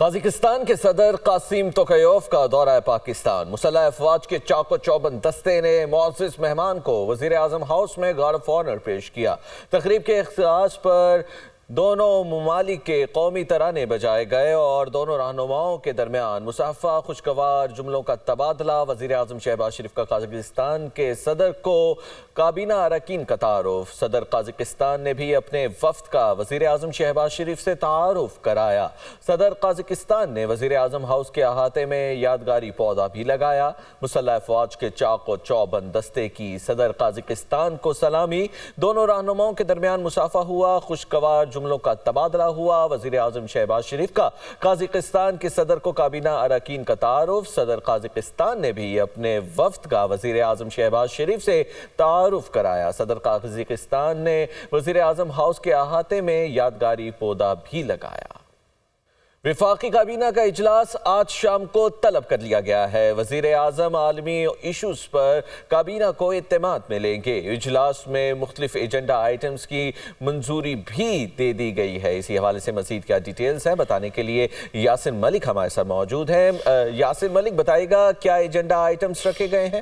Kazakhstan کے صدر قاسم توکایوف کا دورہ پاکستان۔ مسلح افواج کے چاق و چوبند دستے نے معزز مہمان کو وزیر اعظم ہاؤس میں گارڈ آف آنر پیش کیا۔ تقریب کے اختتام پر دونوں ممالک کے قومی ترانے بجائے گئے اور دونوں رہنماؤں کے درمیان مصافحہ خوشگوار جملوں کا تبادلہ۔ وزیر اعظم شہباز شریف کا قازقستان کے صدر کو کابینہ اراکین کا تعارف۔ صدر قازقستان نے بھی اپنے وفد کا وزیر اعظم شہباز شریف سے تعارف کرایا۔ صدر قازقستان نے وزیر اعظم ہاؤس کے احاطے میں یادگاری پودا بھی لگایا۔ مسلح افواج کے چاق و چوبند دستے کی صدر قازقستان کو سلامی۔ دونوں رہنماؤں کے درمیان مصافحہ ہوا، خوشگوار جملوں کا تبادلہ ہوا۔ وزیر اعظم شہباز شریف کا قازقستان کے صدر کو کابینہ اراکین کا تعارف۔ صدر قازقستان نے بھی اپنے وفد کا وزیر اعظم شہباز شریف سے تعارف کرایا۔ صدر قازقستان نے وزیر اعظم ہاؤس کے احاطے میں یادگاری پودا بھی لگایا۔ وفاقی کابینہ کا اجلاس آج شام کو طلب کر لیا گیا ہے۔ وزیر اعظم عالمی ایشوز پر کابینہ کو اعتماد میں لیں گے۔ اجلاس میں مختلف ایجنڈا آئٹمز کی منظوری بھی دے دی گئی ہے۔ اسی حوالے سے مزید کیا ڈیٹیلز ہیں بتانے کے لیے یاسر ملک ہمارے ساتھ موجود ہیں۔ یاسر ملک بتائے گا کیا ایجنڈا آئٹمز رکھے گئے ہیں؟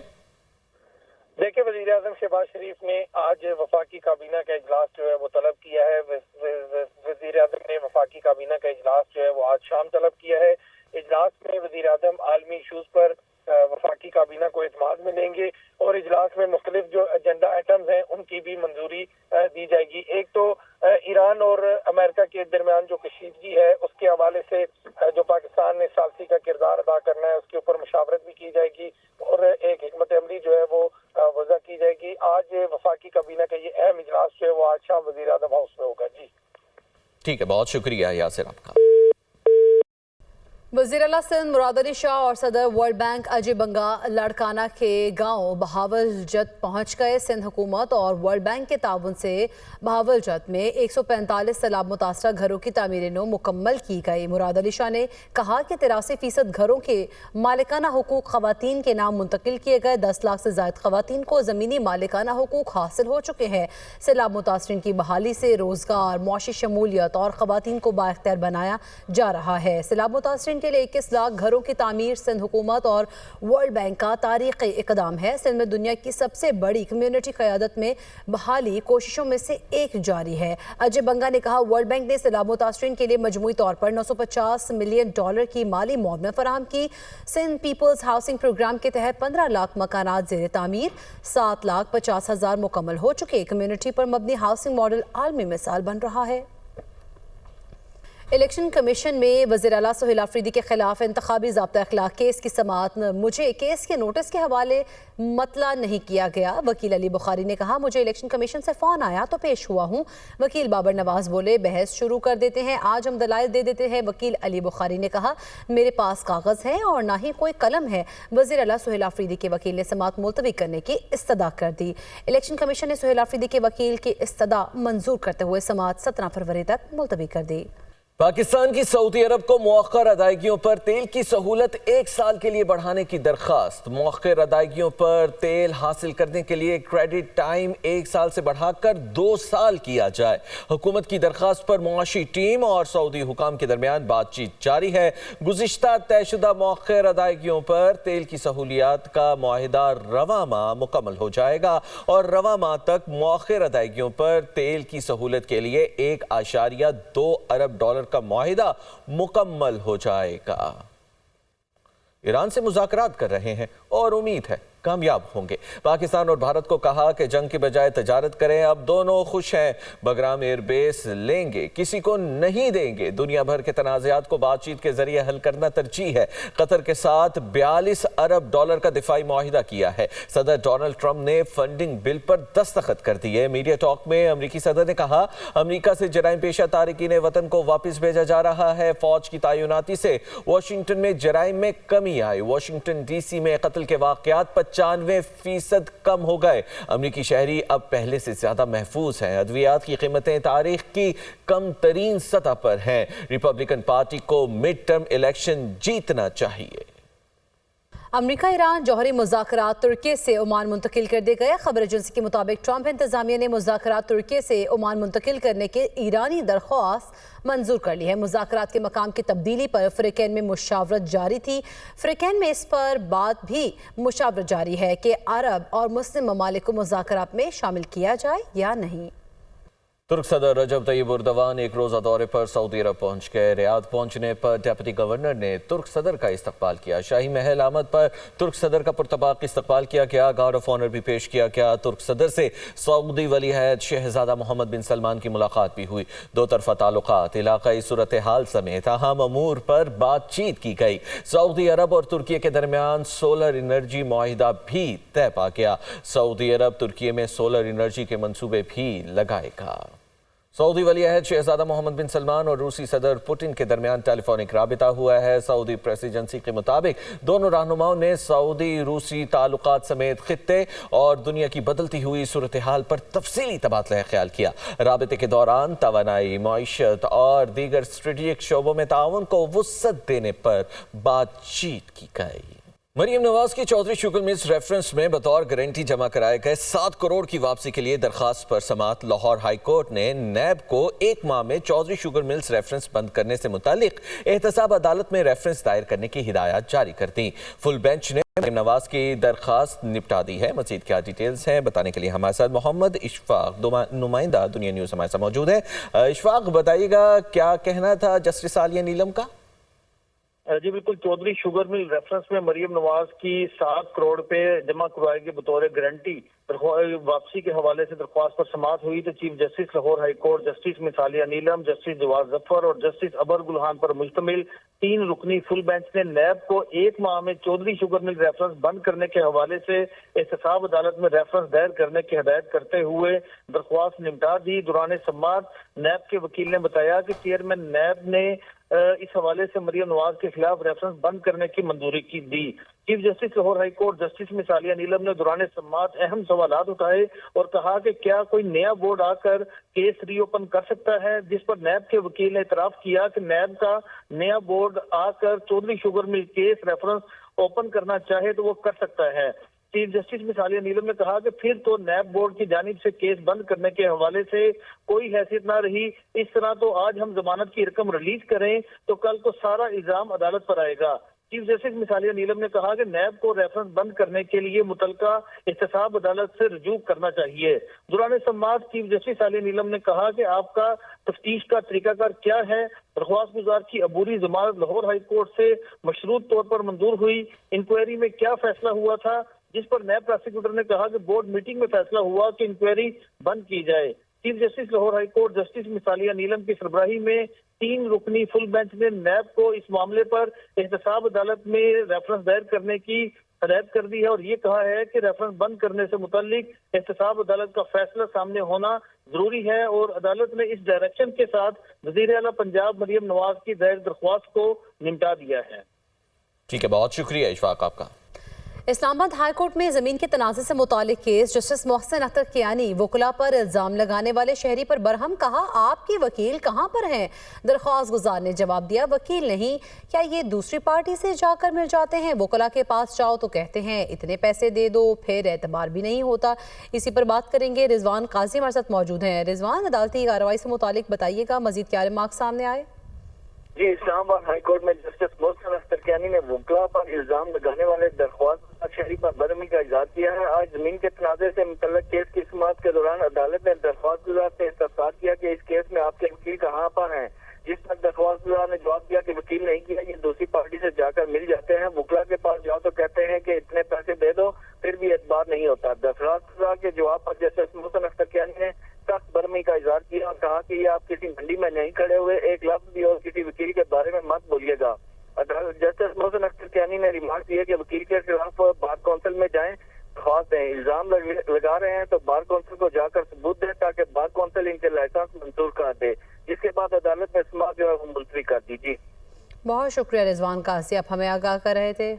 دیکھیں، وزیر اعظم شہباز شریف نے آج وفاقی کابینہ کا اجلاس جو ہے وہ طلب کیا ہے۔ وزیر اعظم نے وفاقی کابینہ کا اجلاس جو ہے وہ آج شام طلب کیا ہے۔ اجلاس میں وزیر اعظم عالمی ایشوز پر وفاقی کابینہ کو اعتماد میں لیں گے اور اجلاس میں مختلف جو ایجنڈا آئٹمز ہیں ان کی بھی منظوری دی جائے گی۔ ایک تو ایران اور امریکہ کے درمیان جو کشیدگی ہے اس کے حوالے سے جو پاکستان نے ثالثی کا کردار ادا کرنا ہے اس کے اوپر مشاورت بھی کی جائے گی اور ایک حکمت عملی جو ہے وہ وضع کی جائے گی۔ آج وفاقی کابینہ کا یہ اہم اجلاس جو ہے وہ آج شام وزیر اعظم ہاؤس میں ہوگا۔ جی ٹھیک ہے، بہت شکریہ یاسر آپ کا۔ وزیر اعلیٰ سندھ مراد علی شاہ اور صدر ورلڈ بینک اجے بنگا لاڑکانہ کے گاؤں بہاول جت پہنچ گئے۔ سندھ حکومت اور ورلڈ بینک کے تعاون سے بہاول جت میں 145 سیلاب متاثرہ گھروں کی تعمیریں مکمل کی گئی۔ مراد علی شاہ نے کہا کہ 83% گھروں کے مالکانہ حقوق خواتین کے نام منتقل کیے گئے۔ 10 لاکھ سے زائد خواتین کو زمینی مالکانہ حقوق حاصل ہو چکے ہیں۔ سیلاب متاثرین کی بحالی سے روزگار، معاشی شمولیت اور خواتین کو بااختیار بنایا جا رہا ہے۔ سیلاب متاثرین کے لیے 21 لاکھ گھروں کی تعمیر سندھ حکومت اور ورلڈ بینک کا تاریخی اقدام ہے۔ سندھ میں دنیا کی سب سے بڑی کمیونٹی قیادت میں بحالی کوششوں میں سے ایک جاری ہے۔ اجے بنگا نے کہا ورلڈ بینک نے سیلاب متاثرین کے لیے مجموعی طور پر $950 ملین کی مالی معاونت فراہم کی۔ سندھ پیپلز ہاؤسنگ پروگرام کے تحت 15 لاکھ مکانات زیر تعمیر، 7,50,000 مکمل ہو چکے۔ کمیونٹی پر مبنی ہاؤسنگ ماڈل عالمی مثال بن رہا ہے۔ الیکشن کمیشن میں وزیر اعلیٰ سہیل آفریدی کے خلاف انتخابی ضابطہ اخلاق کیس کی سماعت مجھے کیس کے نوٹس کے حوالے مطلع نہیں کیا گیا۔ وکیل علی بخاری نے کہا مجھے الیکشن کمیشن سے فون آیا تو پیش ہوا ہوں۔ وکیل بابر نواز بولے بحث شروع کر دیتے ہیں، آج ہم دلائل دے دیتے ہیں۔ وکیل علی بخاری نے کہا میرے پاس کاغذ ہے اور نہ ہی کوئی قلم ہے۔ وزیر اعلیٰ سہیل آفریدی کے وکیل نے سماعت ملتوی کرنے کی استدعا کر دی۔ الیکشن کمیشن نے سہیل آفریدی کے وکیل کی استدعا منظور کرتے ہوئے سماعت 17 فروری تک ملتوی کر دی۔ پاکستان کی سعودی عرب کو مؤخر ادائیگیوں پر تیل کی سہولت 1 سال کے لیے بڑھانے کی درخواست۔ مؤخر ادائیگیوں پر تیل حاصل کرنے کے لیے کریڈٹ ٹائم 1 سال سے بڑھا کر 2 سال کیا جائے۔ حکومت کی درخواست پر معاشی ٹیم اور سعودی حکام کے درمیان بات چیت جاری ہے۔ گزشتہ طے شدہ مؤخر ادائیگیوں پر تیل کی سہولیات کا معاہدہ رواں ماہ مکمل ہو جائے گا اور رواں ماہ تک مؤخر ادائیگیوں پر تیل کی سہولت کے لیے $1.2 ارب کا معاہدہ مکمل ہو جائے گا۔ ایران سے مذاکرات کر رہے ہیں اور امید ہے کامیاب ہوں گے۔ پاکستان اور بھارت کو کہا کہ جنگ کے بجائے تجارت کریں، اب دونوں خوش ہیں۔ بگرام ایئر بیس لیں گے، کسی کو نہیں دیں گے۔ دنیا بھر کے تنازعات کو بات چیت کے ذریعے حل کرنا ترجیح ہے۔ قطر کے ساتھ $42 ارب کا دفاعی معاہدہ کیا ہے۔ صدر ڈونلڈ ٹرمپ نے فنڈنگ بل پر دستخط کر دیے۔ میڈیا ٹاک میں امریکی صدر نے کہا امریکہ سے جرائم پیشہ تارکین وطن کو واپس بھیجا جا رہا ہے۔ فوج کی تعیناتی سے واشنگٹن میں جرائم میں کمی آئی۔ واشنگٹن ڈی سی میں قتل کے واقعات 95% کم ہو گئے۔ امریکی شہری اب پہلے سے زیادہ محفوظ ہیں۔ ادویات کی قیمتیں تاریخ کی کم ترین سطح پر ہیں۔ ریپبلکن پارٹی کو مڈ ٹرم الیکشن جیتنا چاہیے۔ अमेरिका ईरान जौहरी मुज़ाकरात तुर्की से ओमान मुंतकिल कर दिए गए। खबर एजेंसी के मुताबिक ट्रंप इंतजामिया ने मुज़ाकरात तुर्की से ओमान मुंतकिल करने के ईरानी दरख्वास्त मंजूर कर ली है। मुज़ाकरात के मकाम की तब्दीली पर फ़िरक़ैन में मुशावरत जारी थी। फ़िरक़ैन में इस पर बात भी मुशावरत जारी है कि अरब और मुस्लिम ममालिक को मुज़ाकरात में शामिल किया जाए या नहीं। तुर्क सदर रजब तैयब एर्दोगान एक रोज़ा दौरे पर सऊदी अरब पहुंच गए। रियाद पहुंचने पर डिप्टी गवर्नर ने तुर्क सदर का इस्तकबाल किया। शाही महल आमद पर तुर्क सदर का पुरतबाक इस्तकबाल किया गया। गार्ड ऑफ ऑनर भी पेश किया गया। तुर्क सदर से सऊदी वली अहद शहजादा मोहम्मद बिन सलमान की मुलाकात भी हुई। दो तरफा ताल्लुकात, इलाकाई सूरत हाल समेत अहम अमूर पर बातचीत की गई। सऊदी अरब और तुर्की के दरमियान सोलर एनर्जी मुआहिदा भी तय पा गया। सऊदी अरब तुर्की में सोलर एनर्जी के मंसूबे भी लगाएगा। सऊदी वली अहद शहजादा मोहम्मद बिन सलमान और रूसी सदर पुतिन के दरमियान टेलीफोनिक राबिता हुआ है। सऊदी प्रेस एजेंसी के मुताबिक दोनों रहनुमाओं ने सऊदी रूसी ताल्लुकात समेत खित्ते और दुनिया की बदलती हुई सूरत हाल पर तफसीली तबादला ख्याल किया। राबिते के दौरान तवानाई, मईशत और दीगर स्ट्रेटेजिक शोबों में ताउन को वुसअत देने पर बातचीत की गई। मरीम नवाज की चौधरी शुगर मिल्स रेफरेंस में बतौर गारंटी जमा कराए गए 7 करोड़ की वापसी के लिए दरखास्त पर समात लाहौर हाई कोर्ट ने नैब को 1 माह में चौधरी शुगर मिल्स रेफरेंस बंद करने से मुतालिक एहतसाब अदालत में रेफरेंस दायर करने की हिदायत जारी कर दी। फुल बेंच ने मरीम नवाज की दरखास्त निपटा दी है। मजीद क्या डिटेल्स हैं बताने के लिए हमारे साथ मोहम्मद इशफाक नुमाइंदा दुनिया न्यूज़ हमारे साथ मौजूद है। इशफाक, बताइएगा क्या कहना था जस्टिस आलिया नीलम का? जी बिल्कुल, चौधरी शुगर मिल रेफरेंस में मरीम नवाज की 7 करोड़ पे जमा करवाए गए बतौर गारंटी वापसी के हवाले से दरख्वास्त पर समाअत हुई तो chief justice Lahore high court justice miss Aalia Neelam, justice Jawad Zafar और जस्टिस अबर गुलहान पर मुश्तमिल 3 रुकनी फुल बेंच ने नैब को 1 माह में चौधरी शुगर मिल रेफरेंस बंद करने के हवाले से एहतसाब अदालत में रेफरेंस दायर करने की हिदायत करते हुए दरख्वास्त निपटा दी। दौरान समाअत नैब के वकील ने बताया कि चेयरमैन नैब ने इस हवाले से मरीम नवाज के खिलाफ रेफरेंस बंद करने की मंजूरी की दी। Chief justice Lahore high court justice miss Aalia नीलम ने दौरान समाअत अहम सवालात उठाए और कहा कि क्या कोई नया बोर्ड आकर केस रीओपन कर सकता है, जिस पर नैब के वकील ने इतराफ किया कि नैब का नया बोर्ड आकर Chaudhry sugar mill case reference open करना चाहे तो वो कर सकता है। चीफ जस्टिस मिस आलिया नीलम ने कहा कि फिर तो नैब बोर्ड की जानिब से केस बंद करने के हवाले से कोई हैसियत ना रही। इस तरह तो आज हम जमानत की रकम रिलीज करें तो कल को सारा इल्जाम अदालत पर आएगा। चीफ जस्टिस मिस आलिया नीलम ने कहा कि नैब को रेफरेंस बंद करने के लिए मुतलका एहतसाब अदालत से रजू करना चाहिए। दौरान समाअत चीफ जस्टिस आलिया नीलम ने कहा कि आपका तफ्तीश का तरीकाकार क्या है। दरख्वास्त गुजार की अबूरी जमानत लाहौर हाई कोर्ट से मशरूत तौर पर मंजूर हुई। इंक्वायरी में क्या फैसला हुआ था, जिस पर नैब प्रोसिक्यूटर ने कहा कि बोर्ड मीटिंग में फैसला हुआ कि इंक्वायरी बंद की जाए। Chief justice Lahore high court justice miss Aalia Neelam की सरबराही में 3 रुकनी फुल बेंच ने नैब को इस मामले पर एहतसाब अदालत में रेफरेंस दायर करने की हिदायत कर दी है और ये कहा है कि रेफरेंस बंद करने से मुतालिक एहतसाब अदालत का फैसला सामने होना जरूरी है और अदालत ने इस डायरेक्शन के साथ वजीर आला पंजाब मरीम नवाज की दायर दरख्वास्त को निपटा दिया है। ठीक है, बहुत शुक्रिया इशफाक आपका। इस्लामाबाद हाई कोर्ट में ज़मीन के तनाज़े से मुतालिक केस जस्टिस मोहसिन अख्तर कियानी वकला पर इल्ज़ाम लगाने वाले शहरी पर बरहम कहा, आपके वकील कहाँ पर हैं? दरख्वास्त गुजार ने जवाब दिया, वकील नहीं, क्या ये दूसरी पार्टी से जाकर मिल जाते हैं? वकला के पास जाओ तो कहते हैं इतने पैसे दे दो, फिर एतबार भी नहीं होता। इसी पर बात करेंगे। रिजवान काजी हमारे साथ मौजूद हैं। रिजवान, अदालती कार्रवाई से मुतालिक बताइएगा, मजीद क्या रिमार्क सामने आए? जी, इस्लामाबाद हाई कोर्ट में जस्टिस मोहसिन अख्तर कियानी ने वकला पर इल्जाम लगाने वाले दरख्वास्त शहरी पर बरहमी का इजहार किया है। आज जमीन के तनाज़े से मुतल्लिक़ केस की समाअत के दौरान अदालत ने दरख्वास्त गुजार से इस्तफसार किया कि इस केस में आपके वकील कहाँ पर हैं, जिस पर दरख्वास्त गुजार ने जवाब दिया कि वकील नहीं किया, ये दूसरी पार्टी से जाकर मिल जाते हैं। वकला के पास जाओ तो कहते हैं कि इतने पैसे दे दो, फिर भी एतबार नहीं होता। दरख्वास्त गुजार के जवाब पर जस्टिस मोहसिन अख्तर कियानी ने सख्त बरहमी का इजहार किया और कहा कि ये आप किसी मंडी में नहीं खड़े हुए, एक लफ्ज भी और किसी वकील के बारे में मत बोलिएगा। जस्टिस मोहसिन अख्तर कियानी ने रिमार्क दिया कि वकील के खिलाफ बार काउंसिल में जाएं, दरख्वास्त दें, इल्जाम लगा रहे हैं तो बार काउंसिल को जाकर सबूत दें ताकि बार काउंसिल इनके लाइसेंस मंजूर कर दे, जिसके बाद अदालत ने समाअत जो है वो मुलतवी कर दी। जी, बहुत शुक्रिया रिजवान काजी, आप हमें आगाह कर रहे थे।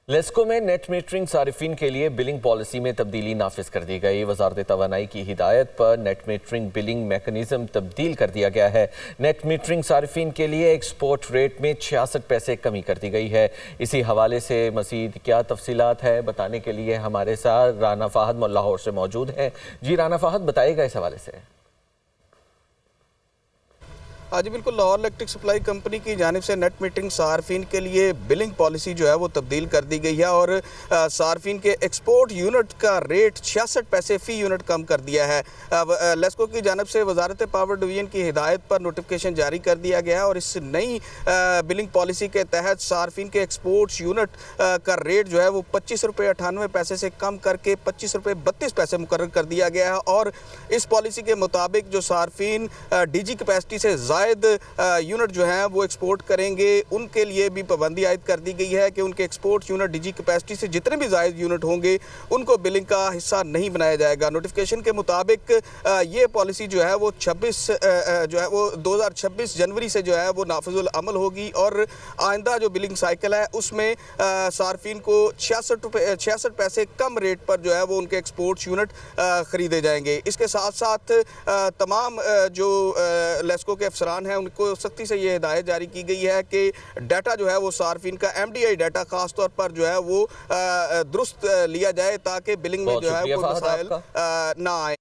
लेस्को में नेट मीटरिंग सारिफिन के लिए बिलिंग पॉलिसी में तब्दीली नाफिज कर दी गई। वजारत तवानाई की हिदायत पर नेट मीटरिंग बिलिंग मैकेनिज्म तब्दील कर दिया गया है। नेट मीटरिंग सारिफिन के लिए एक्सपोर्ट रेट में 66 पैसे कमी कर दी गई है। इसी हवाले से मज़ीद क्या तफसीलात है बताने के लिए हमारे साथ राना फ़ाहद लाहौर से मौजूद हैं। जी राना फ़ाहद, बताइएगा इस हवाले से। हाँ जी बिल्कुल, लाहौर इलेक्ट्रिक सप्लाई कंपनी की जानिब से नेट मीटरिंग सार्फिन के लिए बिलिंग पॉलिसी जो है वो तब्दील कर दी गई है और सार्फिन के एक्सपोर्ट यूनिट का रेट 66 पैसे फ़ी यूनिट कम कर दिया है। लेस्को की जानिब से वजारत पावर डिवीज़न की हिदायत पर नोटिफिकेशन जारी कर दिया गया है और इस नई बिलिंग पॉलिसी के तहत सार्फिन के एक्सपोर्ट यूनिट का रेट जो है वो 25 रुपये 98 पैसे से कम करके 25 रुपये 32 पैसे मुकर्रर कर दिया गया है। और इस पॉलिसी के मुताबिक जो सार्फिन डीजी कैपेसिटी से यूनिट जो हैं वो एक्सपोर्ट करेंगे, उनके लिए भी पाबंदी आयद कर दी गई है कि उनके एक्सपोर्ट यूनिट डीजी कैपेसिटी से जितने भी ज़ायद यूनिट होंगे उनको बिलिंग का हिस्सा नहीं बनाया जाएगा। नोटिफिकेशन के मुताबिक ये पॉलिसी जो है वो 2026 जनवरी से जो है वो नाफिजुल अमल होगी और आइंदा जो बिलिंग साइकिल है उसमें सार्फिन को 66 पैसे कम रेट पर जो है वो उनके एक्सपोर्ट यूनिट ख़रीदे जाएंगे। इसके साथ साथ तमाम जो लेस्को के अफसरान हैं उनको सख्ती से ये हिदायत जारी की गई है कि डाटा जो है वो सार्फिन का MDI डाटा खास तौर पर जो है वो दुरुस्त लिया जाए ताकि बिलिंग में जो है कोई मसाइल ना आए।